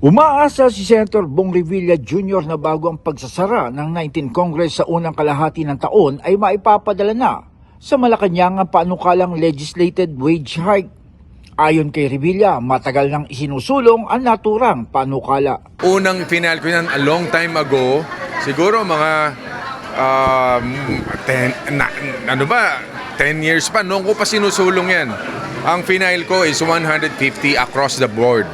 Umaasa si Senator Bong Revilla Jr. na bago ang pagsasara ng 19th Congress sa unang kalahati ng taon ay maipapadala na sa Malacanang ang panukalang legislated wage hike. Ayon kay Revilla, matagal nang isinusulong ang naturang panukala. Unang final ko yan a long time ago, siguro mga 10 years pa, noong ko pa sinusulong yan. Ang final ko is 150 across the board.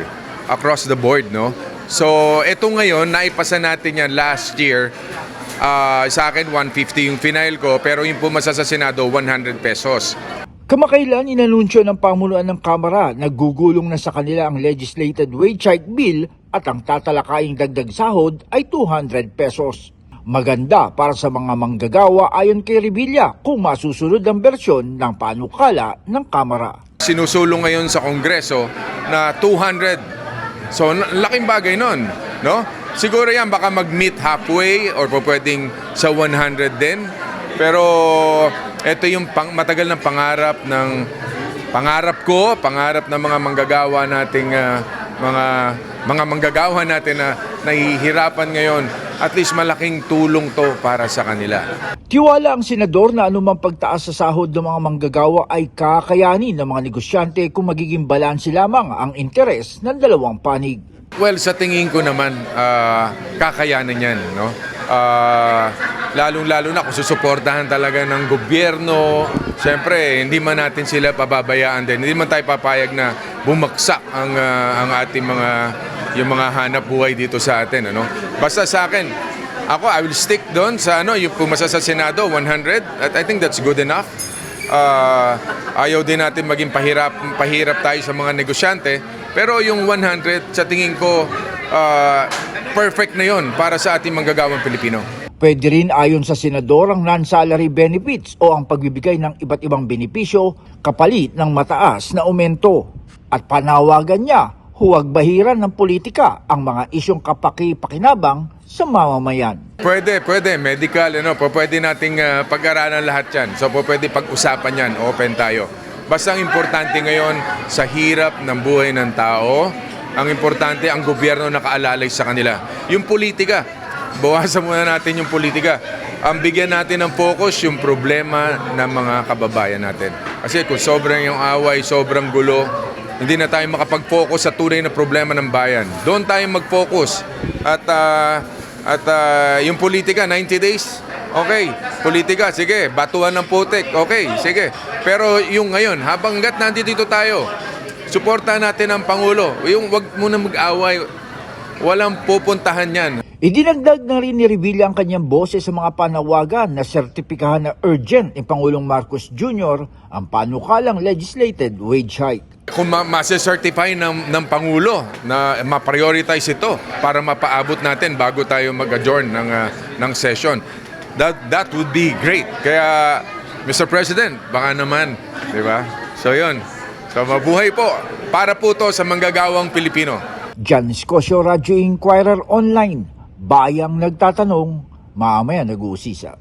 Across the board, no? So, ito ngayon, naipasa natin yan last year. Sa akin, 150 yung final ko, pero yung pumasa sa Senado, 100 pesos. Kamakailan inanunsyo ng pamunuan ng Kamara na gugulong na sa kanila ang legislated wage hike bill at ang tatalakaing dagdag sahod ay 200 pesos. Maganda para sa mga manggagawa ayon kay Revilla kung masusunod ang bersyon ng panukala ng Kamara. Sinusulong ngayon sa Kongreso na 200. So, laking bagay nun, no? Siguro yan, baka mag-meet halfway or pwedeng sa 100 din. Pero ito yung matagal ng pangarap ng mga manggagawa nating mga manggagawa natin na nahihirapan ngayon. At least malaking tulong to para sa kanila. Tiwala ang senador na anumang pagtaas sa sahod ng mga manggagawa ay kakayanin ng mga negosyante kung magiging balanse lamang ang interes ng dalawang panig. Well, sa tingin ko naman, kakayanin yan, no? Lalong-lalo na kung susuportahan talaga ng gobyerno. Siyempre, hindi man natin sila pababayaan din. Hindi man tayo papayag na bumagsak ang ating yung mga hanap buhay dito sa atin, ano? Basta sa akin, I will stick doon sa yung pumasa sa Senado, 100. I think that's good enough. Ayaw din natin maging pahirap tayo sa mga negosyante. Pero yung 100, sa tingin ko, perfect na yon para sa ating manggagawang Pilipino. Pwede rin ayon sa senador ang non-salary benefits o ang pagbibigay ng iba't ibang benepisyo kapalit ng mataas na aumento. At panawagan niya, huwag bahiran ng politika ang mga isyong kapaki-pakinabang sa mamamayan. Pwede, medical, pwede nating pag-aralan lahat yan. So pwede pag-usapan yan, open tayo. Basta ang importante ngayon sa hirap ng buhay ng tao, ang importante ang gobyerno nakaalalay sa kanila. Yung politika, bawasan muna natin yung politika. Ang bigyan natin ng focus yung problema ng mga kababayan natin. Kasi kung sobrang yung away, sobrang gulo, hindi na tayo makapag-focus sa tunay na problema ng bayan. Doon tayo mag-focus. At yung politika, 90 days, okay. Politika, sige, batuhan ng putik, okay, sige. Pero yung ngayon, habang nandito tayo, suportahan natin ang Pangulo. Yung wag muna mag-away, walang pupuntahan yan. Idinagdag na rin ni Revilla ang kanyang boses sa mga panawagan na sertipikahan na urgent ni Pangulong Marcos Jr. ang panukalang legislated wage hike. Kung ma-certify ng Pangulo na ma-prioritize ito para mapaabot natin bago tayo mag-adjourn ng session, that would be great. Kaya, Mr. President, baka naman, di ba? So yun. So mabuhay po. Para po to sa manggagawang Pilipino. Jan Scosio, Radyo Inquirer Online. Bayang nagtatanong, mamaya nag-uusisa.